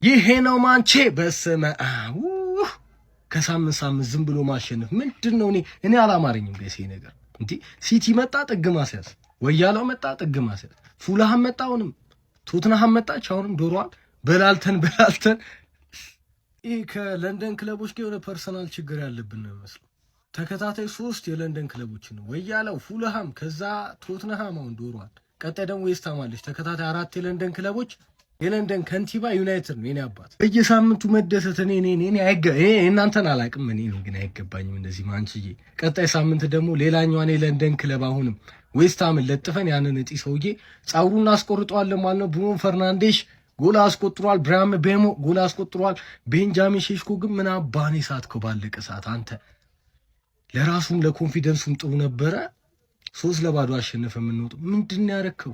ይሄ ነው ማንቼ በስመ አብ ከሳምንት ዝም ብሎ ማሸነፍ ምንድነው? እኔ አላማረኝም ጋይስ ይሄ ነገር። እንዴ ሲቲ መጣ ጥግ ማስያዝ፣ ወያለው መጣ ጥግ ማስያዝ፣ ፉልሃም መጣ፣ አሁንም ቶትንሃም መጣች፣ አሁንም ዶሮዋን በላልተን ይሄ ከለንደን ክለቦች ጋር የሆነ ፐርሰናል ችግር ያለብን ነው መስሎ ተከታታይ 3 የለንደን ክለቦች ነው ወያለው፣ ፉልሃም፣ ከዛ ቶትንሃም፣ አሁን ዶሮዋን፣ ቀጣይ ደግሞ ዌስትሃም አለች። ተከታታይ 4 የለንደን ክለቦች የለንደን ከንቲባ ዩናይትድ ነው። እኔ አባት በየሳምንቱ መደሰት እኔ እናንተን አላቅም። እኔ ግን አይገባኝም እንደዚህ ማንችዬ። ቀጣይ ሳምንት ደግሞ ሌላኛዋን የለንደን ክለብ አሁንም ዌስትሃምን ለጥፈን ያንን እጢ ሰውዬ ጻውሩን አስቆርጠዋለን ማለት ነው። ብሩኖ ፈርናንዴሽ ጎል አስቆጥሯል። ብራም ቤሞ ጎል አስቆጥሯል። ቤንጃሚን ሼሽኮ ግን ምን አባኔ ሳትከው ባለቀ ሰዓት። አንተ ለራሱም ለኮንፊደንሱም ጥሩ ነበረ። 3-0 አሸነፈ። የምንወጡ ምንድን ነው ያረከው?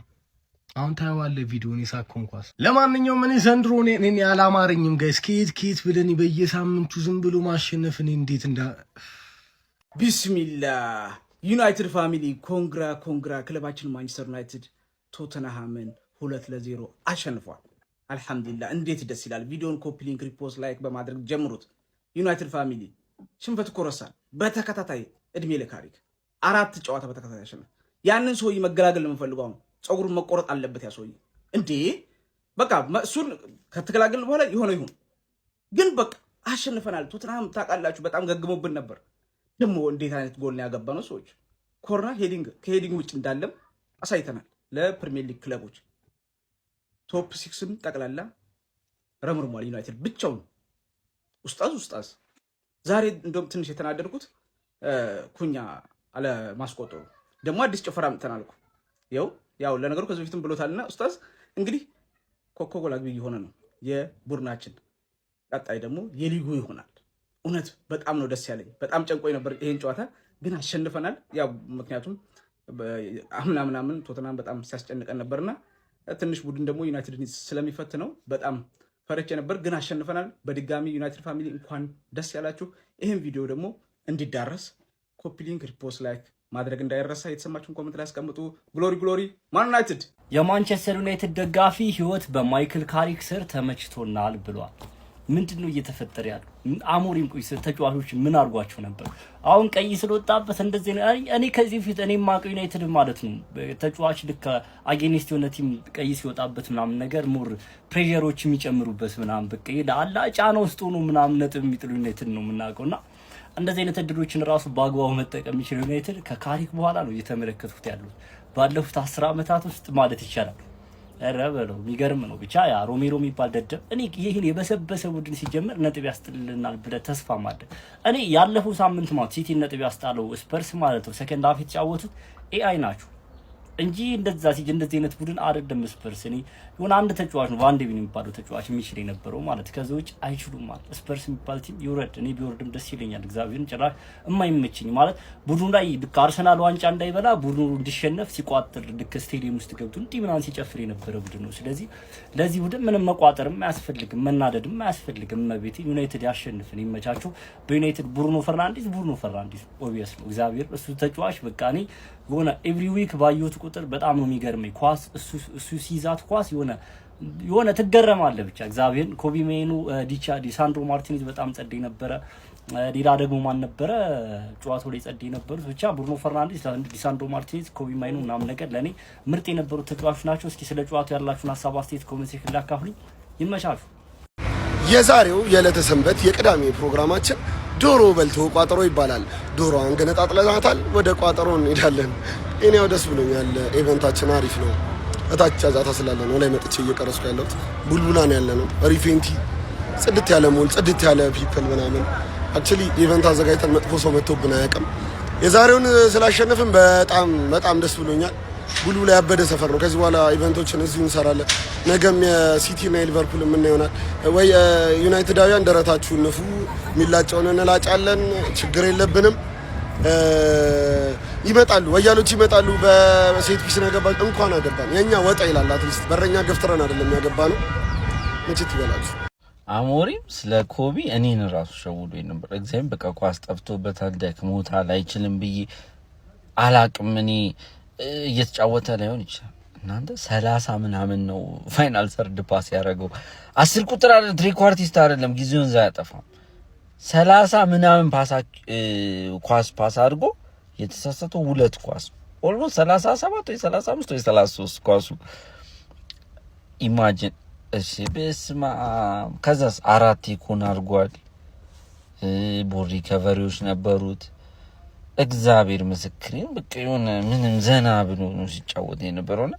አሁን ታየዋለህ ቪዲዮን የሳኮንኳስ። ለማንኛውም እኔ ዘንድሮ እኔ አላማረኝም ጋይስ። ከየት ብለን በየሳምንቱ ዝም ብሎ ማሸነፍ እኔ እንዴት ቢስሚላህ ዩናይትድ ፋሚሊ ኮንግራ። ክለባችን ማንቸስተር ዩናይትድ ቶተንሃምን 2-0 አሸንፏል። አልሐምዱሊላህ እንዴት ደስ ይላል። ቪዲዮን ኮፒ ሊንክ፣ ሪፖስት፣ ላይክ በማድረግ ጀምሩት። ዩናይትድ ፋሚሊ ሽንፈት ኮረሳል። በተከታታይ እድሜ ለካሪክ 4 ጨዋታ በተከታታይ አሸነፈ። ያንን ሰውዬ መገላገል ለምፈልገው አሁን ጸጉሩን መቆረጥ አለበት ያ ሰውዬ። እንዴ በቃ እሱን ከተገላገልን በኋላ ይሁን ግን በቃ አሸንፈናል። ቶትንሃም ታውቃላችሁ በጣም ገግሞብን ነበር። ደግሞ እንዴት አይነት ጎል ነው ያገባነው ሰዎች። ኮርና ከሄዲንግ ውጭ እንዳለም አሳይተናል። ለፕሪሚየር ሊግ ክለቦች ቶፕ 6ም ጠቅላላ ረምርሟል። ዩናይትድ ብቻውን ኡስታዝ ዛሬ እንደውም ትንሽ የተናደድኩት ኩኛ አለ ማስቆጠሩ። ደግሞ አዲስ ጭፈራ አምጥተናል እኮ ያው ለነገሩ ከዚህ በፊትም ብሎታልና ኡስታዝ እንግዲህ ኮከብ ጎል አግቢ የሆነ ነው የቡድናችን። ቀጣይ ደግሞ የሊጉ ይሆናል። እውነት በጣም ነው ደስ ያለኝ። በጣም ጨንቆኝ ነበር ይሄን ጨዋታ ግን አሸንፈናል። ያው ምክንያቱም ምናምን ቶተንሃም በጣም ሲያስጨንቀን ነበርና ትንሽ ቡድን ደግሞ ዩናይትድ ስለሚፈትነው በጣም ፈርቼ ነበር ግን አሸንፈናል። በድጋሚ ዩናይትድ ፋሚሊ እንኳን ደስ ያላችሁ። ይሄን ቪዲዮ ደግሞ እንዲዳረስ ኮፒ ሊንክ፣ ሪፖስት፣ ላይክ ማድረግ እንዳይረሳ። የተሰማችሁን ኮሜንት ላይ አስቀምጡ። ግሎሪ ማን ዩናይትድ። የማንቸስተር ዩናይትድ ደጋፊ ህይወት በማይክል ካሪክ ስር ተመችቶናል ብሏል። ምንድነው እየተፈጠረ ያለው? አሞሪም ቆይስ ተጫዋቾች ምን አርጓቸው ነበር? አሁን ቀይ ስለወጣበት እንደዚህ እኔ ከዚህ ፊት እኔ ማቀው ዩናይትድ ማለት ነው ተጫዋች ልክ አጌኒስት የሆነ ቲም ቀይ ሲወጣበት ምናምን ነገር ሞር ፕሬሸሮች የሚጨምሩበት ምናምን በቃ ይላል ጫና ውስጥ ሆኖ ምናምን ነጥብ የሚጥሉ ዩናይትድ ነው የምናውቀውና እንደዚህ አይነት እድሎችን ራሱ በአግባቡ መጠቀም የሚችል ዩናይትድ ከካሪክ በኋላ ነው እየተመለከቱት ያሉት ባለፉት 10 ዓመታት ውስጥ ማለት ይቻላል። ረበለው የሚገርም ነው። ብቻ ያ ሮሜሮ የሚባል ደደብ እኔ ይሄን የበሰበሰ ቡድን ሲጀምር ነጥብ ያስጥልናል ብለ ተስፋ ማድረግ እኔ ያለፈው ሳምንት ማለት ሲቲ ነጥብ ያስጣለው ስፐርስ ማለት ነው ሰከንድ ሃፍ የተጫወቱት ኤአይ ናቸው እንጂ እንደዚህ አይነት ቡድን አይደለም ስፐርስ። እኔ የሆነ አንድ ተጫዋች ነው ቫን ዴ ቬን የሚባለው ተጫዋች የሚችል የነበረው ማለት ከዛው ውጭ አይችሉም ማለት ስፐርስ የሚባል ቲም ይውረድ። እኔ ቢወርድም ደስ ይለኛል። እግዚአብሔርን ጭራሽ የማይመችኝ ማለት ቡድኑ ላይ ልክ አርሰናል ዋንጫ እንዳይበላ ቡድኑ እንዲሸነፍ ሲቋጥር ልክ ስቴዲየም ውስጥ ገብቶ እንዲህ ምናምን ሲጨፍር የነበረ ቡድን ነው። ስለዚህ ለዚህ ቡድን ምንም መቋጠርም አያስፈልግም፣ መናደድም አያስፈልግም። መቤት ዩናይትድ ያሸንፍን ይመቻቸው። በዩናይትድ ብሩኖ ፈርናንዴዝ ኦብቪየስ ነው። እግዚአብሔር እሱ ተጫዋች በቃ እኔ የሆነ ኤቭሪ ዊክ ባየሁት ቁጥር በጣም ነው የሚገርመኝ። ኳስ እሱ ሲይዛት ኳስ የሆነ ትገረማለህ ብቻ እግዚአብሔር። ኮቢ ሜኑ፣ ዲሳንድሮ ማርቲኔዝ በጣም ጸደይ ነበረ። ሌላ ደግሞ ማን ነበረ ጨዋታው ላይ ጸደይ ነበሩት። ብቻ ብሩኖ ፈርናንዴዝ፣ ዲሳንድሮ ማርቲኔዝ፣ ኮቢ ሜኑ ምናምን ነገር ለኔ ምርጥ የነበሩት ተጫዋቾች ናቸው። እስኪ ስለ ጨዋታው ያላችሁን ሐሳብ አስተያየት ኮሜንት ሴክሽን ላይ አካፍሉኝ። ይመቻችሁ። የዛሬው የዕለተ ሰንበት የቅዳሜ ፕሮግራማችን ዶሮ በልቶ ቋጠሮ ይባላል። ዶሮዋን ገነጣጥለናታል። ወደ ቋጠሮ እንሄዳለን። እኔው ደስ ብሎኛል። ኢቨንታችን አሪፍ ነው። እታች ጫጫታ ስላለ ነው ላይ መጥቼ እየቀረስኩ ያለሁት። ቡልቡላን ያለ ነው ሪፌንቲ ጽድት ያለ ሞል ጽድት ያለ ፒፕል ምናምን አክቹሊ ኢቨንት አዘጋጅተን መጥፎ ሰው መጥቶብን አያውቅም። የዛሬውን ስላሸነፍን በጣም ደስ ብሎኛል። ቡልቡላ ያበደ ሰፈር ነው። ከዚህ በኋላ ኢቨንቶችን እዚሁ እንሰራለን። ነገም የሲቲ እና የሊቨርፑል ምን ይሆናል ወይ ዩናይትዳውያን ደረታችሁን ንፉ፣ ሚላጨውን እንላጫለን፣ ችግር የለብንም። ይመጣሉ ወያሎች ይመጣሉ። በሴት ፒስ ነው ያገባን እንኳን አገባን። የኛ ወጣ ይላል አትሊስት በረኛ ገፍትረን አይደለም ያገባነው። መቼት ይበላሉ። አሞሪም ስለ ኮቢ እኔን ራሱ ሸውዶኝ ነበር። እግዚአብሔር በቃ ኳስ ጠፍቶበታል፣ ደክሞታል፣ አይችልም ብዬ አላቅም። እኔ እየተጫወተ ላይሆን ይችላል እናንተ 30 ምናምን ነው ፋይናል ሰርድ ፓስ ያደረገው 10 ቁጥር አይደል ትሪኳርቲስት አይደለም ጊዜውን ያጠፋው 30 ምናምን ኳስ ፓስ አድርጎ የተሳሳተው 2 ኳስ ኦልሞስት 37 ወይ 35 ወይ 33 ኳሱ ኢማጂን እሺ በስማ ከዛስ 4 ይኮን አድርጓል ቦሪ ከቨሪዎች ነበሩት እግዚአብሔር ምስክሬን በቃ የሆነ ምንም ዘና ብሎ ነው ሲጫወት የነበረውና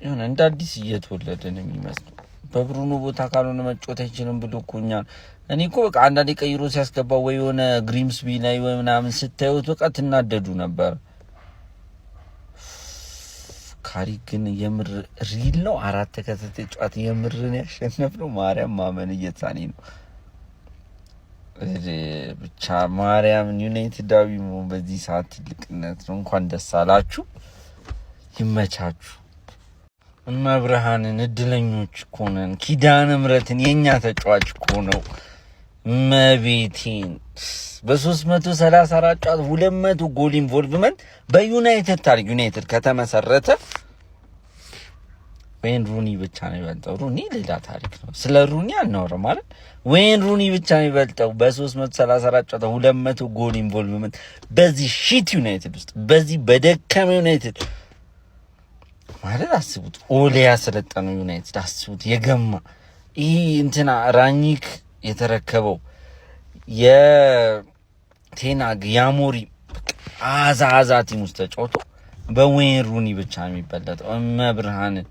የሆነ እንደ አዲስ እየተወለደ ነው የሚመስለው በብሩኖ ቦታ ካልሆነ መጫወት አይችልም ብሎ ኮኛ እኔ እኮ በቃ አንዳንዴ ቀይሮ ሲያስገባው ወይ የሆነ ግሪምስቢ ላይ ወይ ምናምን ስታዩት በቃ ትናደዱ ነበር ካሪክ ግን የምር ሪል ነው 4 ተከታታይ ጨዋታ የምርን ያሸነፈው ማርያም ማመን እየተሳኔ ነው ብቻ ማርያም ዩናይትዳዊ ነው በዚህ ሰዓት ትልቅነት ነው እንኳን ደስ አላችሁ ይመቻችሁ መብርሃንን እድለኞች ኮነን ኪዳነ ምሕረትን የኛ ተጫዋች ኮነው መቤቴን በ334 ጨዋታ 200 ጎል ኢንቮልቭመንት በዩናይትድ ታሪክ ዩናይትድ ከተመሰረተ ወይን ሩኒ ብቻ ነው ይበልጣው ሩኒ ሌላ ታሪክ ነው ስለ ሩኒ አናወራም ማለት ወይን ሩኒ ብቻ ነው ይበልጣው በ334 ጨዋታ 200 ጎል ኢንቮልቭመንት በዚህ ሺት ዩናይትድ ውስጥ በዚህ በደከመ ዩናይትድ ማለት አስቡት ኦሌ ያሰለጠነው ዩናይትድ አስቡት የገማ ይሄ እንትና ራኒክ የተረከበው የቴናግ ያሞሪ አዛዛ ቲም ውስጥ ተጫውቶ በወይን ሩኒ ብቻ ነው የሚበልጣው መብርሃንን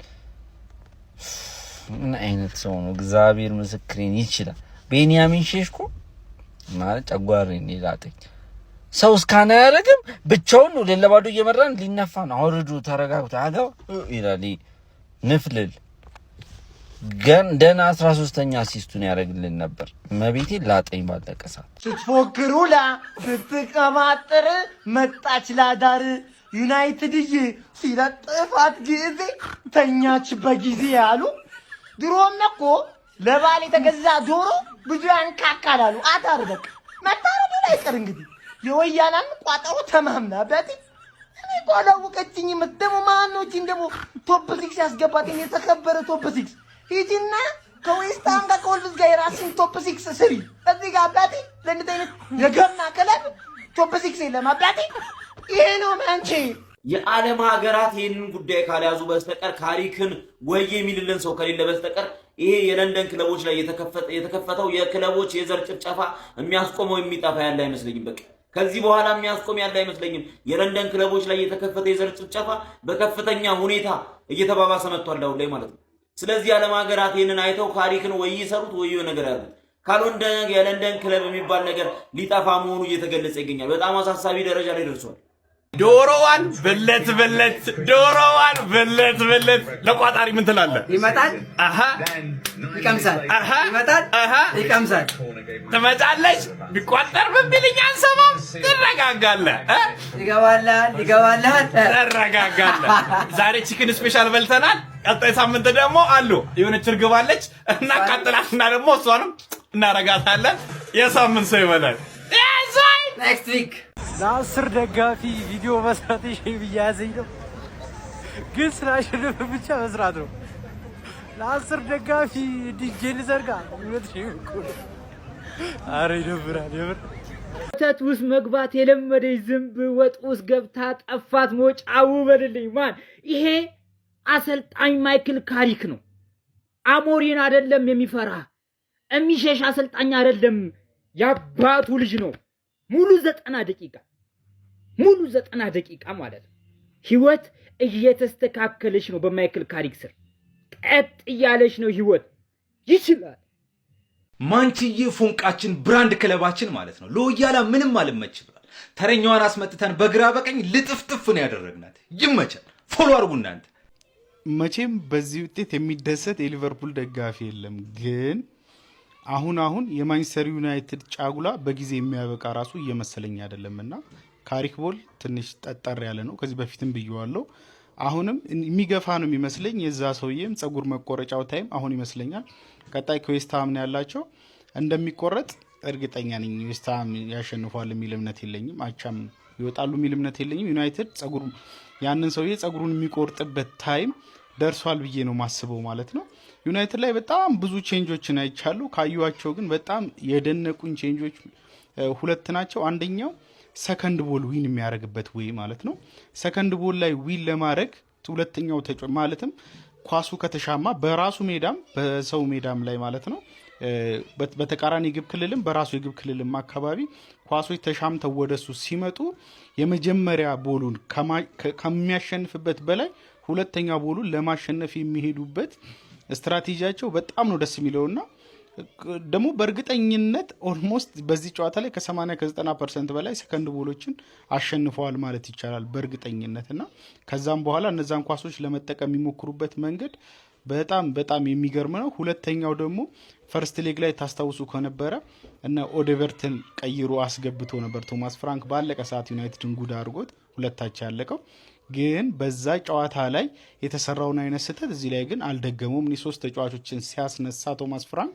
ምን አይነት ሰው ነው እግዚአብሔር ምስክሬን ይችላል ቤንያሚን ሼሽኮ ማለት ጨጓራን ይላጠኝ ሰው እስካና ያረግም ብቻውን ነው ለለባዶ እየመራን ሊነፋ ነው አውርዱ ተረጋግቶ አጋው ይላል ንፍልል ገን ደና 13ኛ አሲስቱን ያረግልን ነበር መቤቴ ላጠኝ ባለቀሳት ስትፎክሩላ ስትቀማጥር መጣች ላዳር ዩናይትድዬ ሲለጥፋት ጊዜ ተኛች በጊዜ ያሉ ድሮም እኮ ለባል የተገዛ ዶሮ ብዙ ያንካካላሉ አዳር በቃ መታረዱ ላይ ቀር እንግዲህ የወያናን ቋጠሮ ተማምናበት እኔ ቆላውቀችኝ ምትደሙ ማኖችን ደሞ ቶፕ 6 ያስገባት የተከበረ ቶፕ 6 ሂጂና ከዌስታም ጋር ከወልቭስ ጋር የራስን ቶፕ 6 ስሪ እዚህ ጋር አባቴ ለእንደዚህ አይነት የገማ ክለብ ቶፕ 6 የለም አባቴ ይሄ ነው ማንቺ የዓለም ሀገራት ይሄንን ጉዳይ ካልያዙ በስተቀር ካሪክን ወይ የሚልልን ሰው ከሌለ በስተቀር ይሄ የለንደን ክለቦች ላይ የተከፈተው የክለቦች የዘር ጭፍጨፋ የሚያስቆመው የሚጣፋ ያለ አይመስለኝም በቃ ከዚህ በኋላ የሚያስቆም ያለ አይመስለኝም የለንደን ክለቦች ላይ የተከፈተ የዘር ጭፍጨፋ በከፍተኛ ሁኔታ እየተባባሰ መጥቷል አሁን ላይ ማለት ነው ስለዚህ ዓለም ሀገራት ይሄንን አይተው ካሪክን ወይ ይሰሩት ወይ ነገር ያሉት ካልሆነ የለንደን ክለብ የሚባል ነገር ሊጣፋ መሆኑ እየተገለጸ ይገኛል በጣም አሳሳቢ ደረጃ ላይ ደርሷል ዶሮዋን በለት ዶሮዋን በለት ለቋጣሪ ምን ትላለህ ይመጣል አሃ ይቀምሳል አሃ ይመጣል አሃ ይቀምሳል ትመጣለች ቢቋጠር በሚልኝ አንሰማም ትረጋጋለህ ይገባላል ትረጋጋለህ ዛሬ ቺክን ስፔሻል በልተናል ቀጣይ ሳምንት ደግሞ አሉ የሆነች እርግባለች እና ቀጥላትና ደግሞ እሷንም እናረጋታለን የሳምንት ሰው ይበላል ኔክስት ዊክ ለ10 ደጋፊ ቪዲዮ መስራት ይያዘኝ ነው ግን ስላሸነፈ ብቻ መስራት ነው ለ10 ደጋፊ ዲጄ ልዘርጋ አረ ይደብራል የምር ወተት ውስጥ መግባት የለመደኝ ዝንብ ወጥ ውስጥ ገብታ ጠፋት ሞጫው በልልኝ ማን ይሄ አሰልጣኝ ማይክል ካሪክ ነው አሞሪን አይደለም የሚፈራ የሚሸሽ አሰልጣኝ አይደለም ያባቱ ልጅ ነው ሙሉ 90 ደቂቃ ማለት ነው ህይወት እየተስተካከለች ነው በማይክል ካሪክ ስር ቀጥ እያለች ነው ህይወት ይችላል ማንቺዬ ፎንቃችን ብራንድ ክለባችን ማለት ነው ለወያላ ምንም አልመች ብሏል ተረኛዋን አስመጥተን በግራ በቀኝ ልጥፍጥፍ ነው ያደረግናት ይመቻል ፎሎ አድርጉ እናንተ መቼም በዚህ ውጤት የሚደሰት የሊቨርፑል ደጋፊ የለም ግን አሁን የማንቸስተር ዩናይትድ ጫጉላ በጊዜ የሚያበቃ ራሱ እየመሰለኝ አይደለምና ካሪክ ቦል ትንሽ ጠጠር ያለ ነው ከዚህ በፊትም ብየዋለሁ አሁንም የሚገፋ ነው የሚመስለኝ የዛ ሰውዬም ጸጉር መቆረጫው ታይም አሁን ይመስለኛል ቀጣይ ከዌስትሃም ነው ያላቸው እንደሚቆረጥ እርግጠኛ ነኝ ዌስትሃም ያሸንፋል የሚል እምነት የለኝም አቻም ይወጣሉ የሚል እምነት የለኝም። ዩናይትድ ያንን ሰውዬ ጸጉሩን የሚቆርጥበት ታይም ደርሷል ብዬ ነው ማስበው ማለት ነው። ዩናይትድ ላይ በጣም ብዙ ቼንጆችን አይቻሉ። ካዩዋቸው ግን በጣም የደነቁኝ ቼንጆች ሁለት ናቸው። አንደኛው ሰከንድ ቦል ዊን የሚያደርግበት ወይ ማለት ነው። ሰከንድ ቦል ላይ ዊን ለማድረግ ሁለተኛው ማለትም ኳሱ ከተሻማ በራሱ ሜዳም በሰው ሜዳም ላይ ማለት ነው በተቃራኒ ግብ ክልልም በራሱ የግብ ክልልም አካባቢ ኳሶች ተሻምተው ወደሱ ሲመጡ የመጀመሪያ ቦሉን ከሚያሸንፍበት በላይ ሁለተኛ ቦሉን ለማሸነፍ የሚሄዱበት ስትራቴጂያቸው በጣም ነው ደስ የሚለውና ደግሞ በእርግጠኝነት ኦልሞስት በዚህ ጨዋታ ላይ ከ80 ከ90% በላይ ሰከንድ ቦሎችን አሸንፈዋል ማለት ይቻላል በእርግጠኝነትና ከዛም በኋላ እነዛን ኳሶች ለመጠቀም የሚሞክሩበት መንገድ በጣም የሚገርም ነው። ሁለተኛው ደግሞ ፈርስት ሌግ ላይ ታስታውሱ ከነበረ እና ኦዴቨርተን ቀይሮ አስገብቶ ነበር ቶማስ ፍራንክ ባለቀ ሰዓት ዩናይትድን ጉድ አድርጎት ሁለታቸው ያለቀው። ግን በዛ ጨዋታ ላይ የተሰራውን አይነት ስህተት እዚህ ላይ ግን አልደገመውም። ሶስት ተጫዋቾችን ሲያስነሳ ቶማስ ፍራንክ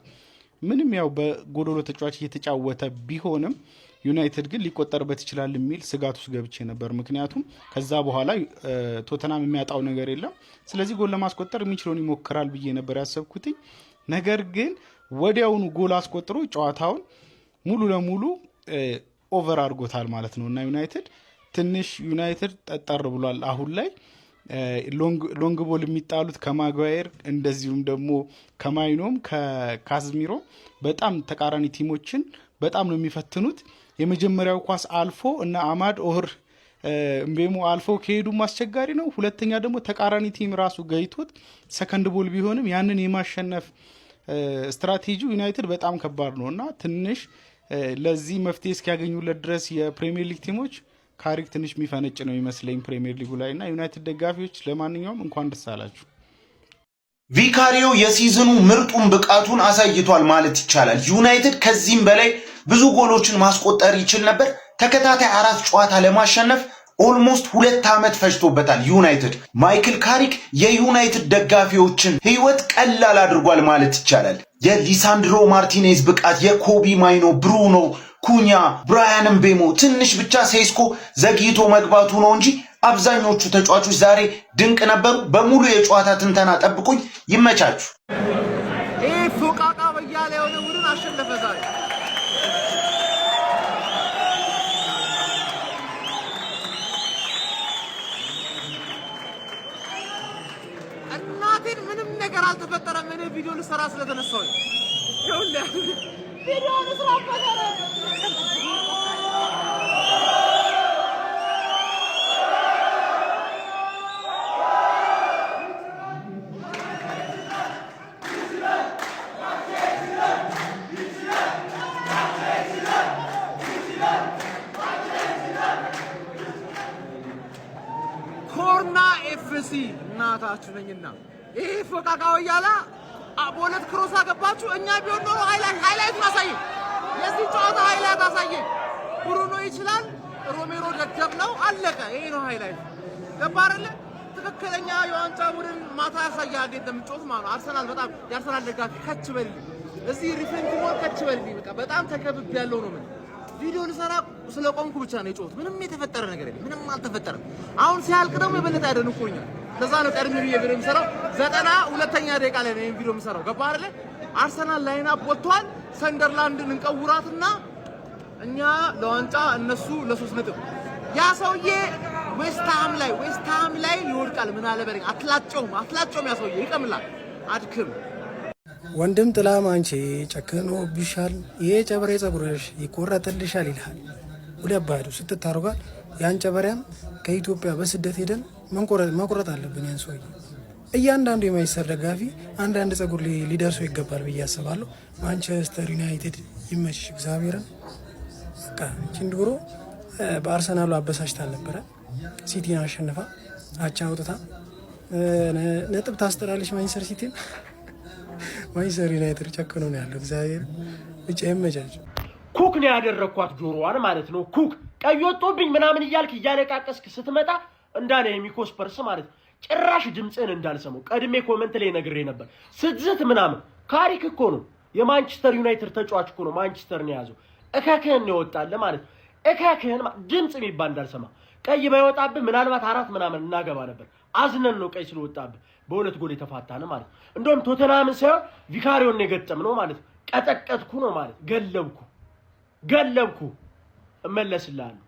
ምንም ያው በጎዶሎ ተጫዋች እየተጫወተ ቢሆንም ዩናይትድ ግን ሊቆጠርበት ይችላል የሚል ስጋት ውስጥ ገብቼ ነበር። ምክንያቱም ከዛ በኋላ ቶተናም የሚያጣው ነገር የለም። ስለዚህ ጎል ለማስቆጠር የሚችለውን ይሞክራል ብዬ ነበር ያሰብኩት። ነገር ግን ወዲያውኑ ጎል አስቆጥሮ ጨዋታውን ሙሉ ለሙሉ ኦቨር አድርጎታል ማለት ነው እና ዩናይትድ ጠጠር ብሏል። አሁን ላይ ሎንግ ቦል የሚጣሉት ከማጓየር እንደዚሁም ደግሞ ከማይኖም ከካዝሚሮ በጣም ተቃራኒ ቲሞችን በጣም ነው የሚፈትኑት። የመጀመሪያው ኳስ አልፎ እና አማድ ኦር እምቤሞ አልፎ ከሄዱ አስቸጋሪ ነው። ሁለተኛ ደግሞ ተቃራኒ ቲም ራሱ ገይቶት ሰከንድ ቦል ቢሆንም ያንን የማሸነፍ ስትራቴጂ ዩናይትድ በጣም ከባድ ነውና ትንሽ ለዚህ መፍትሄ እስኪያገኙለት ድረስ የፕሪሚየር ሊግ ቲሞች ካሪክ ትንሽ የሚፈነጭ ነው ይመስለኝ ፕሪሚየር ሊጉ ላይ እና ዩናይትድ ደጋፊዎች ለማንኛውም እንኳን ደስ አላችሁ። ቪካሪዮ የሲዝኑ ምርጡን ብቃቱን አሳይቷል ማለት ይቻላል። ዩናይትድ ከዚህም በላይ ብዙ ጎሎችን ማስቆጠር ይችል ነበር። ተከታታይ 4 ጨዋታ ለማሸነፍ ኦልሞስት 2 ዓመት ፈጅቶበታል ዩናይትድ። ማይክል ካሪክ የዩናይትድ ደጋፊዎችን ህይወት ቀላል አድርጓል ማለት ይቻላል። የሊሳንድሮ ማርቲኔዝ ብቃት፣ የኮቢ ማይኖ፣ ብሩኖ ኩኛ፣ ብራያን ምቤሞ ትንሽ ብቻ ሴስኮ ዘግይቶ መግባቱ ነው እንጂ አብዛኞቹ ተጫዋቾች ዛሬ ድንቅ ነበሩ። በሙሉ የጨዋታ ትንተና ጠብቁኝ። ይመቻችሁ። ይሄ ፎቃቃ በያለ የሆነ ቡድን አሸነፈ ዛሬ። እናቴን ምንም ነገር አልተፈጠረም። እኔ ቪዲዮ ልሰራ ስለተነሳሁኝ ይኸውልህ ቪዲዮ ልስራ ፈቀረ ኮርና ኤፍሲ እናታችሁ ነኝና ይሄ ፎቃቃው ያላ በሁለት ክሮስ አገባችሁ። እኛ ቢሆን ኖሮ ሃይላይት ማሳየን የዚህ ጨዋታ ሃይላይት አሳየን። ብሩኖ ይችላል፣ ሮሜሮ ደደብ ነው፣ አለቀ። ይሄ ነው ሃይላይት። ገባ አይደለ? ትክክለኛ የዋንጫ ቡድን ማታ ያሳያል እንዴት እንደምትጮት ማለት ነው። አርሰናል በጣም የአርሰናል ደጋፊ ከች በልልኝ፣ እዚህ ሪፍሬንት ሞል ከች በልልኝ። በቃ በጣም ተከብብ ያለው ነው። ምን ቪዲዮ ልሰራ ስለቆምኩ ብቻ ነው የጮት። ምንም የተፈጠረ ነገር የለም፣ ምንም አልተፈጠረም። አሁን ሲያልቅ ደግሞ የበለጠ ያደንቆኛል። ለዛ ነው ቀድሜ ብዬ ቪዲዮ የምሰራው 92ኛ ደቂቃ ላይ ነው ይሄን ቪዲዮ የምሰራው። ገባ አይደለ? አርሰናል ላይን አፕ ወጥቷል። ሰንደርላንድን እንቀውራትና እኛ ለዋንጫ እነሱ ለ3 ነጥብ። ያ ሰውዬ ዌስትሃም ላይ ይወድቃል። ምን አለ በለኝ። አትላጨውም ያ ሰውዬ ይቀምላል። አድክም ወንድም ጥላም አንቺ ጨክኖብሻል፣ ይሄ ጨበሬ ጸጉርሽ ይቆረጥልሻል ይልሃል። ወደ ባዶ ስትታረጋል ያን ጨበሬም ከኢትዮጵያ በስደት ሄደን መቁረጥ አለብን። ያን ሰውዬ እያንዳንዱ የማይሰር ደጋፊ አንዳንድ ጸጉር ሊደርሰው ይገባል ብዬ አስባለሁ። ማንቸስተር ዩናይትድ ይመችሽ እግዚአብሔርን። በቃ እቺን ድሮ በአርሰናሉ አበሳጭታል ነበረ። ሲቲን አሸንፋ አቻ አውጥታ ነጥብ ታስጠላለች ማንቸስተር ሲቲ። ማንቸስተር ዩናይትድ ጨክኖ ነው ያለው። እግዚአብሔር ብቻ ይመቻች። ኩክ ነው ያደረኳት ጆሮዋን ማለት ነው። ኩክ ቀይ ወጦብኝ ምናምን እያልክ እያለቃቀስክ ስትመጣ እንዳለ የሚኮስፐርስ ማለት ነው። ጭራሽ ድምጽን እንዳልሰማው ቀድሜ ኮሜንት ላይ ነግሬ ነበር። ስትዝት ምናምን ካሪክ እኮ ነው የማንቸስተር ዩናይትድ ተጫዋች እኮ ነው ማንቸስተር ነው ያዘው። እከከን ነው ወጣለ ማለት እካክህን ድምጽ የሚባል እንዳልሰማ ቀይ ባይወጣብህ ምናልባት 4 ምናምን እናገባ ነበር። አዝነን ነው ቀይ ስለወጣብህ በ2 ጎል የተፋታነ ማለት። እንደውም ቶተንሃምን ሳይሆን ቪካሪዮን ነው የገጠምነው ማለት። ቀጠቀጥኩ ነው ማለት። ገለብኩ እመለስልሃለሁ።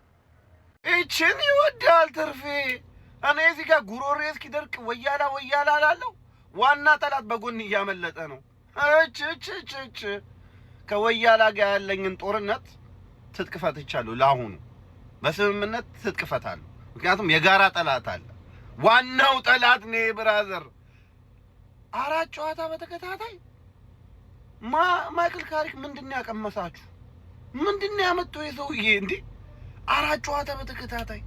እቺን ይወዳል ትርፌ። እኔ እዚህ ጋር ጉሮሬ እስኪደርቅ ወያላ አላለሁ። ዋና ጠላት በጎን እያመለጠ ነው። እች ከወያላ ጋር ያለኝን ጦርነት ትጥቅ ፈትቻለሁ። ለአሁኑ በስምምነት ትጥቅ ፈታለሁ። ምክንያቱም የጋራ ጠላት አለ። ዋናው ጠላት ነው ብራዘር። 4 ጨዋታ በተከታታይ ማይክል ካሪክ ምንድነው ያቀመሳችሁ? ምንድነው ያመጣው የሰውዬ እንዴ? 4 ጨዋታ በተከታታይ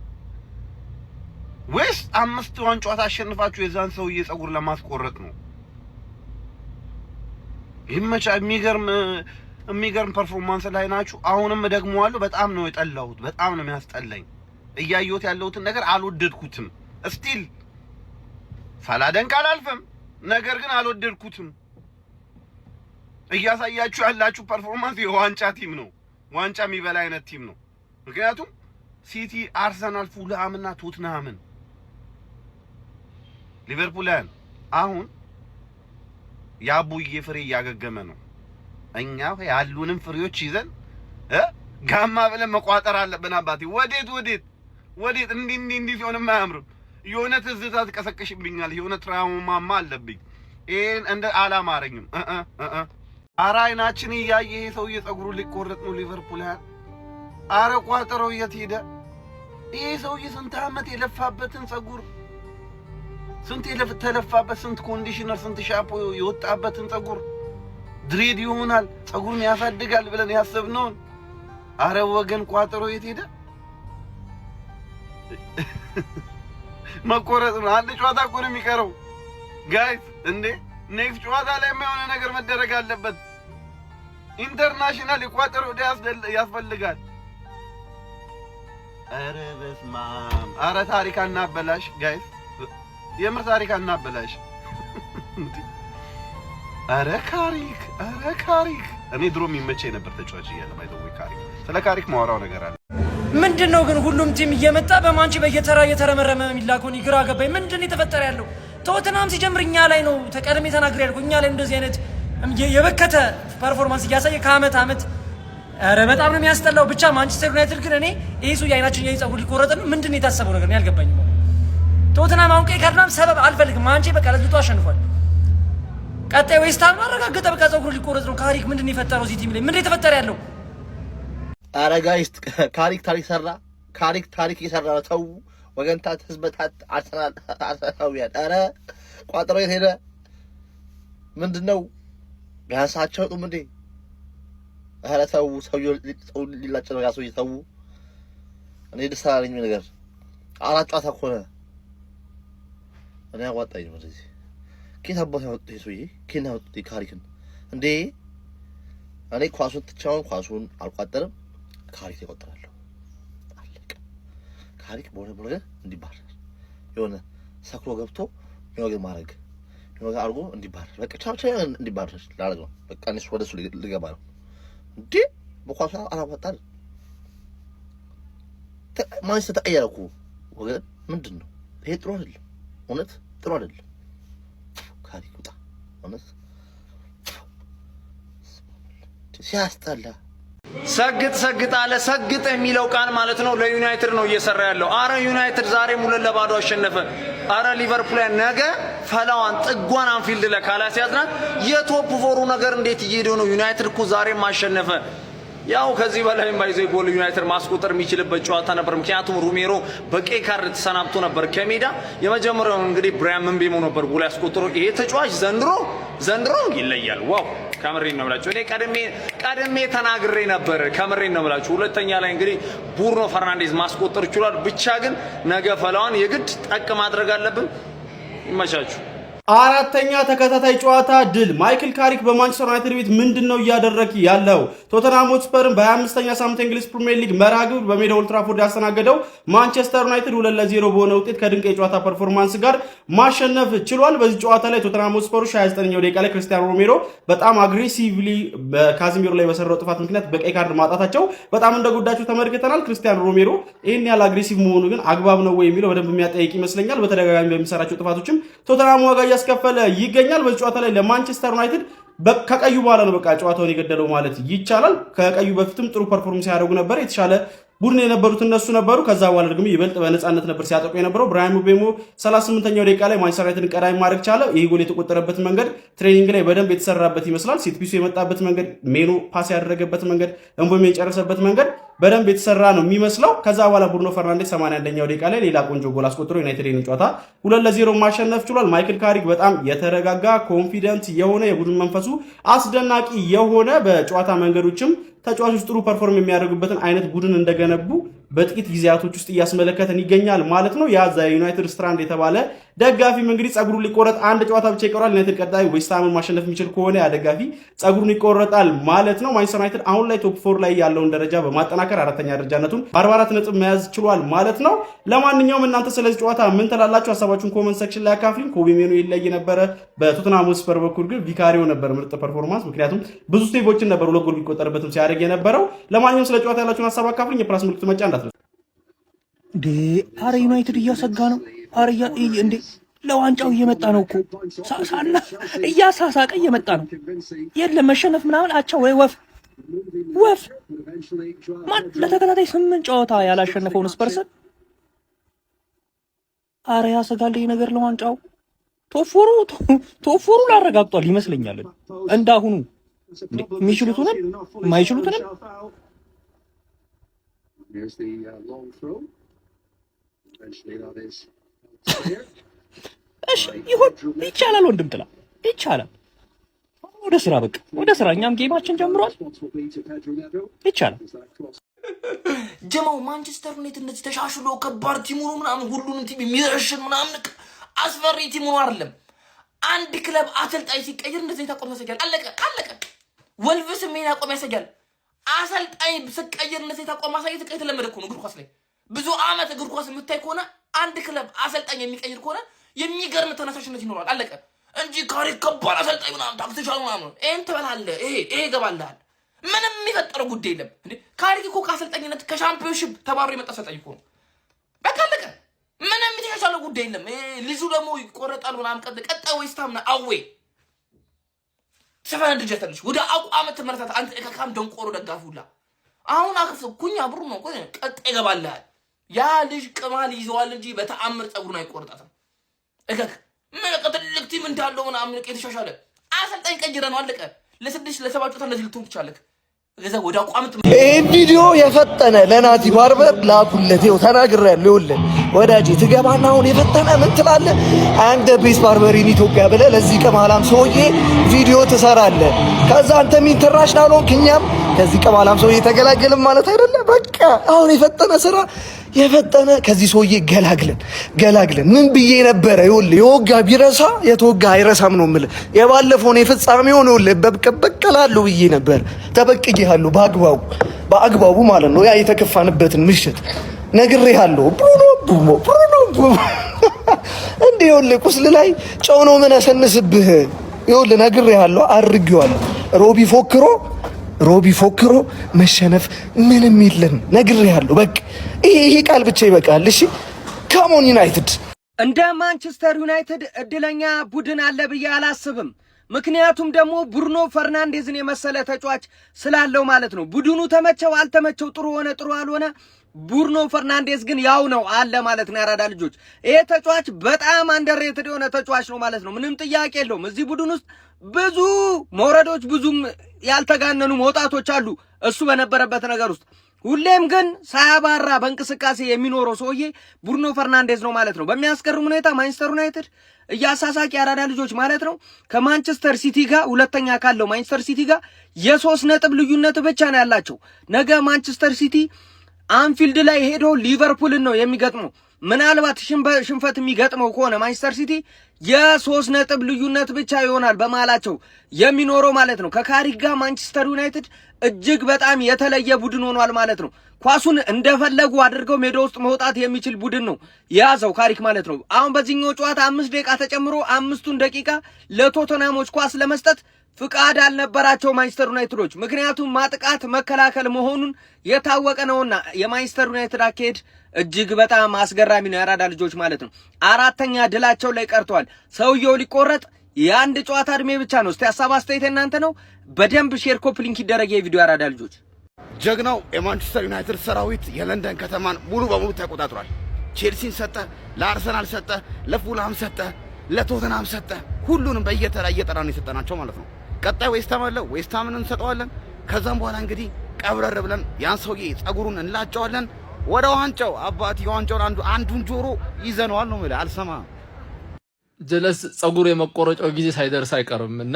ወይስ 5 ጨዋታ አሸንፋችሁ የዛን ሰውዬ ጸጉር ለማስቆረጥ ነው? ይመቻ። የሚገርም ፐርፎርማንስ ላይ ናችሁ። አሁንም ደግሞዋለሁ። በጣም ነው የጠላሁት። በጣም ነው የሚያስጠላኝ። እያየሁት ያለሁትን ነገር አልወደድኩትም። ስቲል ሳላደንቅ አላልፍም፣ ነገር ግን አልወደድኩትም። እያሳያችሁ ያላችሁ ፐርፎርማንስ የዋንጫ ቲም ነው፣ ዋንጫ የሚበላ አይነት ቲም ነው። ምክንያቱም ሲቲ፣ አርሰናል፣ ፉልሃምና ቶትንሃምን ሊቨርፑልን አሁን ያቡዬ ፍሬ እያገገመ ነው። እኛ ያሉንም ፍሬዎች ይዘን ጋማ ብለን መቋጠር አለብን። አባቴ ወዴት እንዲህ ሲሆንም አያምርም። የሆነ ትዝታ ትቀሰቅሽብኛል። የሆነ ትራውማማ አለብኝ። ይሄን እንደ አላማረኝም። ኧረ አይናችን እያየ ይሄ ሰውዬ ጸጉሩ ሊቆረጥ ነው ሊቨርፑልን። ኧረ ቋጠረው የት ሄደ? ይሄ ሰውዬ ስንት ዓመት የለፋበትን ጸጉር ስንት የተለፋበት ስንት ኮንዲሽነር ስንት ሻምፖ የወጣበትን ጸጉር ድሬድ ይሆናል ጸጉሩን ያሳድጋል ብለን ያሰብነውን አረ ወገን ቋጠሮ የት ሄደ? መቆረጥ ነው። አንድ ጨዋታ እኮ ነው የሚቀረው ጋይስ። እንዴ ኔክስት ጨዋታ ላይ የሆነ ነገር መደረግ አለበት። ኢንተርናሽናል ቋጠሮ ያስፈልጋል። አረ በስመ አብ። አረ ታሪክ አናበላሽ ጋይስ፣ የምር ታሪክ አናበላሽ። አረ ካሪክ እኔ ድሮ የሚመቸኝ ነበር ተጫዋች እያለ ባይዘው ካሪክ። ስለ ካሪክ ማወራው ነገር አለ። ምንድነው ግን ሁሉም ቲም እየመጣ በማንቺ በየተራ እየተረመረመ የሚላከውን ግራ ገባኝ። ምንድነው የተፈጠረ ያለው? ቶተንሃም ሲጀምር እኛ ላይ ነው ተቀድሜ ተናግሬ ያልኩ። እኛ ላይ እንደዚህ አይነት የበከተ ፐርፎርማንስ እያሳየ ከአመት አመት አረ በጣም ነው የሚያስጠላው። ብቻ ማንቸስተር ዩናይትድ ግን እኔ ኢሱ ያይናችን ጸጉር ሊቆረጥ ነው። ምንድነው የታሰበው ነገር ነው ያልገባኝ። ቶተንሃም አሁን ቀይ ካርድ ሰበብ አልፈልግም። ማንቼ በቃ ለልቶ አሸንፏል። ቀጣይ ዌስታም አረጋገጠ። በቃ ጸጉሩ ሊቆረጥ ነው። ካሪክ ምንድነው የፈጠረው እዚህ ቲም ላይ? ምንድነው የተፈጠረ ያለው? አረ ጋይስ ካሪክ ታሪክ ሰራ። ካሪክ ታሪክ እየሰራ ነው። ተው ወገንታት፣ ህዝበታት፣ አርሰናላውያን አረ ቋጠሮ የት ሄደ? ምንድነው ቢያንሳቸው ጡም እንዴ? አረ ተው ሰው ሊላጭ ነው ያሰው ይተው። እኔ ደስ አላለኝ ነገር 4 ጨዋታ እኮ ነው። እኔ አዋጣኝ ነው እንደዚህ ኬት አባቱ ያወጣው ይሱይ ኬና ያወጣው ካሪክን እንዴ? እኔ ኳሱን ትቻውን ኳሱን አልቋጠርም። ካሪክ ይቆጥራለሁ። አለቀ። ካሪክ በሆነ ነገር እንዲባረር የሆነ ሰክሮ ገብቶ የሆነ ማድረግ የሆነ አርጎ እንዲባረር በቃ ቻቻ እንዲባረር ላደርግ ነው። በቃ እኔ ወደሱ ልገባ ነው እንዴ? በኳሱ አላወጣል። ማንስ ተቀየረኩ ወገን። ምንድነው ይሄ? ጥሩ አይደለም፣ እውነት ጥሩ አይደለም። ካሪክ ውጣ እውነት ሲያስጠላ። ሰግጥ አለ። ሰግጥ የሚለው ቃል ማለት ነው ለዩናይትድ ነው እየሰራ ያለው። አረ ዩናይትድ ዛሬም 2-0 አሸነፈ። አረ ሊቨርፑል ነገ ፈላዋን ጥጓን አንፊልድ ላይ ካላስያዝናት የቶፕ ፎሩ ነገር እንዴት እየሄደ ነው? ዩናይትድ እኮ ዛሬም አሸነፈ። ያው ከዚህ በላይ የማይዘው ጎል ዩናይትድ ማስቆጠር የሚችልበት ጨዋታ ነበር። ምክንያቱም ሩሜሮ በቀይ ካርድ ተሰናብቶ ነበር ከሜዳ። የመጀመሪያው እንግዲህ ብራያን ምንቤሞ ነበር ጎል ያስቆጠረው። ይሄ ተጫዋች ዘንድሮ ይለያል። ዋው ከምሬን ነው የምላችሁ። እኔ ቀድሜ ተናግሬ ነበር። ከምሬን ነው የምላችሁ። ሁለተኛ ላይ እንግዲህ ቡርኖ ፈርናንዴዝ ማስቆጠር ይችላል። ብቻ ግን ነገ ፈላዋን የግድ ጠቅ ማድረግ አለብን። ይመቻችሁ። አራተኛ ተከታታይ ጨዋታ ድል። ማይክል ካሪክ በማንቸስተር ዩናይትድ ቤት ምንድነው እያደረገ ያለው? ቶተንሃም ሆትስፐርን በ25ኛ ሳምንት እንግሊዝ ፕሪሚየር ሊግ መርሃ ግብር በሜዳ ኦልድ ትራፎርድ ያስተናገደው ማንቸስተር ዩናይትድ 2-0 በሆነ ውጤት ከድንቅ የጨዋታ ፐርፎርማንስ ጋር ማሸነፍ ችሏል። በዚህ ጨዋታ ላይ ቶተንሃም ሆትስፐሮች 29ኛው ደቂቃ ላይ ክርስቲያኖ ሮሜሮ በጣም አግሬሲቭሊ በካዚሚሮ ላይ በሰራው ጥፋት ምክንያት በቀይ ካርድ ማጣታቸው በጣም እንደጎዳቸው ተመልክተናል። ክርስቲያኖ ሮሜሮ ይህን ያህል አግሬሲቭ መሆኑ ግን አግባብ ነው ወይ የሚለው በደንብ የሚያጠይቅ ይመስለኛል። በተደጋጋሚ በሚሰራቸው ጥፋቶችም ቶተንሃም ዋጋ እያስከፈለ ይገኛል። በዚህ ጨዋታ ላይ ለማንቸስተር ዩናይትድ ከቀዩ በኋላ ነው በቃ ጨዋታውን የገደለው ማለት ይቻላል። ከቀዩ በፊትም ጥሩ ፐርፎርማንስ ያደርጉ ነበር። የተሻለ ቡድን የነበሩት እነሱ ነበሩ። ከዛ በኋላ ደግሞ ይበልጥ በነፃነት ነበር ሲያጠቁ የነበረው። ብራያን ምቤሞ 38ኛው ደቂቃ ላይ ማንቸስተር ዩናይትድን ቀዳሚ ማድረግ ቻለ። ይህ ጎል የተቆጠረበት መንገድ ትሬኒንግ ላይ በደንብ የተሰራበት ይመስላል። ሴት ፒሱ የመጣበት መንገድ፣ ሜኑ ፓስ ያደረገበት መንገድ፣ እንቦሜ የጨረሰበት መንገድ በደንብ የተሰራ ነው የሚመስለው። ከዛ በኋላ ብሩኖ ፈርናንዴስ 81ኛው ደቂቃ ላይ ሌላ ቆንጆ ጎል አስቆጥሮ ዩናይትድ ይህንን ጨዋታ 2-0 ማሸነፍ ችሏል። ማይክል ካሪክ በጣም የተረጋጋ ኮንፊደንት የሆነ የቡድን መንፈሱ አስደናቂ የሆነ በጨዋታ መንገዶችም ተጫዋቾች ጥሩ ፐርፎርም የሚያደርጉበትን አይነት ቡድን እንደገነቡ በጥቂት ጊዜያቶች ውስጥ እያስመለከተን ይገኛል ማለት ነው። ያ ዩናይትድ ስትራንድ የተባለ ደጋፊም እንግዲህ ጸጉሩን ሊቆረጥ አንድ ጨዋታ ብቻ ይቀራል። ዩናይትድ ቀጣይ ዌስትሃምን ማሸነፍ የሚችል ከሆነ ያ ደጋፊ ጸጉሩን ይቆረጣል ማለት ነው። ማንቸስተር ዩናይትድ አሁን ላይ ቶፕ 4 ላይ ያለውን ደረጃ በማጠናከር አራተኛ ደረጃነቱን በ44 ነጥብ መያዝ ችሏል ማለት ነው። ለማንኛውም እናንተ ስለዚህ ጨዋታ ምን ትላላችሁ? ሀሳባችሁን ኮመንት ሴክሽን ላይ አካፍሉኝ። ኮቢ ሜኑ ይለይ ነበረ። በቶተንሃም ሆትስፐር በኩል ግን ቪካሪዮ ነበር ምርጥ ፐርፎርማንስ፣ ምክንያቱም ብዙ ስቴቮችን ነበር ሁለት ጎል ቢቆጠርበትም ሲያደርግ የነበረው። ለማንኛውም ስለ ጨዋታ ያላችሁን ሀሳብ አካፍሉኝ። የፕላስ ምልክቱ መጫ እንዳትረሱ። አረ ዩናይትድ እያሰጋ ነው። አረ እንዴ ለዋንጫው እየመጣ ነው እኮ ሳሳና እያሳሳቀ እየመጣ ነው። የለም መሸነፍ ምናምን አቻ ወይ ወፍ ማን ለተከታታይ 8 ጨዋታ ያላሸነፈውን ስፐርስን አረ ያሰጋል ነገር ለዋንጫው። ቶፎሩ ላረጋግጧል ይመስለኛል። እንዳሁኑ የሚችሉትንም የማይችሉትንም እሺ ይሁን ይቻላል። ወንድም ጥላ ይቻላል። ወደ ስራ በቃ ወደ ስራ። እኛም ጌማችን ጀምሯል። ይቻላል። ጀማው ማንቸስተር ዩናይትድ እንደዚህ ተሻሽሎ ከባድ ቲሙ ነው ምናምን ሁሉንም ቲም የሚረሽን ምናምን አስፈሪ ቲሙ ነው አይደለም። አንድ ክለብ አሰልጣኝ ሲቀየር እንደዚህ ተቆም ያሰጋል። አለቀ። ወልቭስ ምን ያቆም ያሰጋል። አሰልጣኝ ሲቀየር እንደዚህ ተቆም ማሳየት የተለመደ እኮ ነው እግር ኳስ ላይ። ብዙ አመት እግር ኳስ የምታይ ከሆነ አንድ ክለብ አሰልጣኝ የሚቀይር ከሆነ የሚገርም ተነሳሽነት ይኖራል። አለቀ እንጂ ካሪክ ከባድ አሰልጣኝ ምናምን ታክቲሻል ምናምን ይሄን ትበላለህ፣ ይሄ ይገባልሃል። ምንም የሚፈጠረው ጉዳይ የለም እንዴ። ካሪክ እኮ ከአሰልጣኝነት ከሻምፒዮንሺፕ ተባሮ የመጣ አሰልጣኝ እኮ ነው። በቃ አለቀ። ምንም የተሻሻለው ጉዳይ የለም። ልጁ ደግሞ ይቆረጣል ምናምን ቀጣይ ዌስትሃም ነው አዌ ሰፈን ድጀተልሽ ወደ አቋም ተመረታት። አንተ ከካም ደንቆሮ ደጋፉላ አሁን አክፍኩኛ ብሩ ነው ቆይ ቀጣይ ይገባልሃል። ያ ልጅ ቅማል ይዘዋል እንጂ በተአምር ጸጉሩን አይቆርጣትም። ምን ትልቅ ቲም እንዳለው ምናምን የተሻሻለ አሰልጣኝ ቀይረ ነው አለቀ። ለ6 ለ7 ጨዋታ እንደዚህ ልትሆን ትችላለህ። ከዛ ወደ አቋም ይሄን ቪዲዮ የፈጠነ ለናቲ ባርበር ላኩለት። ይኸው ተናግሬያለሁ። ይኸውልህ ወዳጄ ትገባና አሁን የፈጠነ ምን ትላለህ? አንተ ቤስ ባርበር ኢትዮጵያ ብለህ ለዚህ ቀማላም ሰውዬ ቪዲዮ ትሰራለህ። ከዛ አንተም ኢንተርናሽናል ሆንክ፣ እኛም ከዚህ ቀማላም ሰውዬ ተገላገልን ማለት አይደለ? በቃ አሁን የፈጠነ ስራ የፈጠነ ከዚህ ሰውዬ ገላግለን ምን ብዬ ነበረ? ይኸውልህ የወጋ ቢረሳ የተወጋ አይረሳም ነው የምልህ። የባለፈው ነው የፍጻሜው ነው። በቀላለሁ ብዬ ነበር። ተበቅዬሃለሁ በአግባቡ ማለት ነው። ያ የተከፋንበትን ምሽት ነግሬሃለሁ። ብሩኖ እንዴ ይኸውልህ ቁስል ላይ ጨው ነው የምነሰንስብህ። ይኸውልህ ነግሬሃለሁ፣ አድርጌዋለሁ። ሮቢ ፎክሮ መሸነፍ ምንም የለም። ነግሬሃለሁ። በቃ ይሄ ቃል ብቻ ይበቃል። እሺ ካሞን ዩናይትድ እንደ ማንቸስተር ዩናይትድ እድለኛ ቡድን አለ ብዬ አላስብም። ምክንያቱም ደግሞ ብሩኖ ፈርናንዴዝን የመሰለ ተጫዋች ስላለው ማለት ነው። ቡድኑ ተመቸው አልተመቸው፣ ጥሩ ሆነ ጥሩ አልሆነ፣ ብሩኖ ፈርናንዴዝ ግን ያው ነው አለ ማለት ነው። ያራዳ ልጆች ይሄ ተጫዋች በጣም አንደርሬትድ የሆነ ተጫዋች ነው ማለት ነው። ምንም ጥያቄ የለውም። እዚህ ቡድን ውስጥ ብዙ መውረዶች ብዙም ያልተጋነኑ መውጣቶች አሉ እሱ በነበረበት ነገር ውስጥ። ሁሌም ግን ሳያባራ በእንቅስቃሴ የሚኖረው ሰውዬ ብሩኖ ፈርናንዴዝ ነው ማለት ነው። በሚያስገርም ሁኔታ ማንቸስተር ዩናይትድ እያሳሳቂ ያራዳ ልጆች ማለት ነው ከማንቸስተር ሲቲ ጋር ሁለተኛ ካለው ማንቸስተር ሲቲ ጋር የ3 ነጥብ ልዩነት ብቻ ነው ያላቸው። ነገ ማንቸስተር ሲቲ አንፊልድ ላይ ሄዶ ሊቨርፑልን ነው የሚገጥመው። ምናልባት ሽንፈት የሚገጥመው ከሆነ ማንቸስተር ሲቲ የ3 ነጥብ ልዩነት ብቻ ይሆናል በመሃላቸው የሚኖረው ማለት ነው። ከካሪክ ጋር ማንቸስተር ዩናይትድ እጅግ በጣም የተለየ ቡድን ሆኗል ማለት ነው። ኳሱን እንደፈለጉ አድርገው ሜዳ ውስጥ መውጣት የሚችል ቡድን ነው የያዘው ካሪክ ማለት ነው። አሁን በዚህኛው ጨዋታ 5 ደቂቃ ተጨምሮ 5ቱን ደቂቃ ለቶተናሞች ኳስ ለመስጠት ፍቃድ አልነበራቸው ማንቸስተር ዩናይትዶች። ምክንያቱም ማጥቃት መከላከል መሆኑን የታወቀ ነውና የማንቸስተር ዩናይትድ አካሄድ እጅግ በጣም አስገራሚ ነው። ያራዳ ልጆች ማለት ነው 4ኛ ድላቸው ላይ ቀርተዋል። ሰውየው ሊቆረጥ የአንድ ጨዋታ እድሜ ብቻ ነው። እስቲ ሐሳብ አስተያየት እናንተ ነው። በደንብ ሼር ኮፕ ሊንክ ይደረግ የቪዲዮ ያራዳ ልጆች። ጀግናው የማንቸስተር ዩናይትድ ሰራዊት የለንደን ከተማን ሙሉ በሙሉ ተቆጣጥሯል። ቼልሲን ሰጠ፣ ለአርሰናል ሰጠ፣ ለፉልሃም ሰጠ፣ ለቶተንሃም ሰጠ። ሁሉንም በየተራ እየጠራን የሰጠናቸው ማለት ነው። ቀጣይ ዌስትሃም አለ፣ ዌስትሃምን እንሰጠዋለን። ከዛም በኋላ እንግዲህ ቀብረር ብለን ያን ሰውዬ ጸጉሩን እንላጨዋለን። ወደ ዋንጫው አባቴ ዋንጫውን አንዱን ጆሮ ይዘነዋል ነው ማለት አልሰማ ጀለስ ጸጉር የመቆረጫው ጊዜ ሳይደርስ አይቀርም እና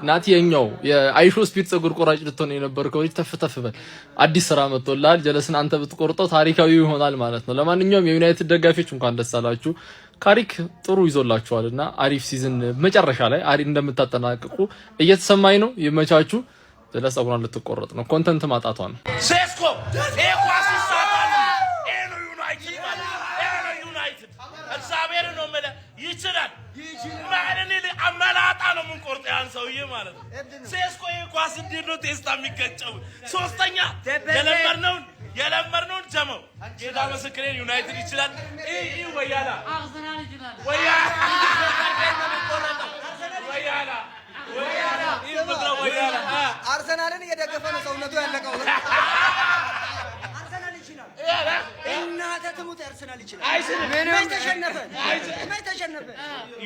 ናቲ የኛው የአይሾ ስፒድ ጸጉር ቆራጭ ልትሆን የነበርከው ልጅ ተፍተፍ በል አዲስ ስራ መጥቶላል። ጀለስን አንተ ብትቆርጠው ታሪካዊ ይሆናል ማለት ነው። ለማንኛውም የዩናይትድ ደጋፊዎች እንኳን ደስ አላችሁ። ካሪክ ጥሩ ይዞላችኋልና አሪፍ ሲዝን መጨረሻ ላይ እንደምታጠናቅቁ እየተሰማኝ ነው። ይመቻችሁ። ጀለስ ጸጉሯን ልትቆረጥ ነው። ኮንተንት ማጣቷ ነው። ሴስኮ ይችላል ማለት ነው። አመላጣ ነው ምን ቆርጥ ያን ሰውዬ ማለት ነው። ሴስኮ ኳስ እንዴት ነው ቴስታ የሚገጨው? ሶስተኛ የለመርነውን ጀመው ጌታ ምስክሬ ዩናይትድ ይችላል። ወያላ አርሰናል ይችላል። ወያላ አርሰናልን እየደገፈ ነው ሰውነቱ ያለቀው። እናተ ትሙት አርሰናል ይችላል። ምን ተሸነፈ?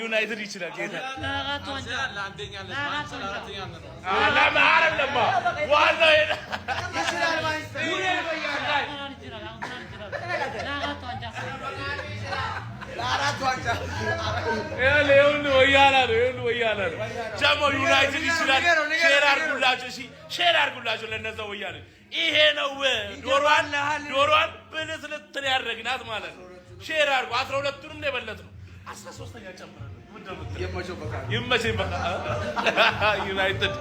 ዩናይትድ ይችላል። ጌታ ወያላ ነው። ጀሞ ዩናይትድ ይችላል። ሼር አድርጉላቸው ለነዛ ወያላ። ይሄ ነው ዶሮዋን ብልትልትን ያደረግናት ማለት ነው። ሼር አድርጉ። 12ቱንም ነው የበለጥነው። 13ኛ ጨምረን ይመቸኝ በቃ ዩናይትድ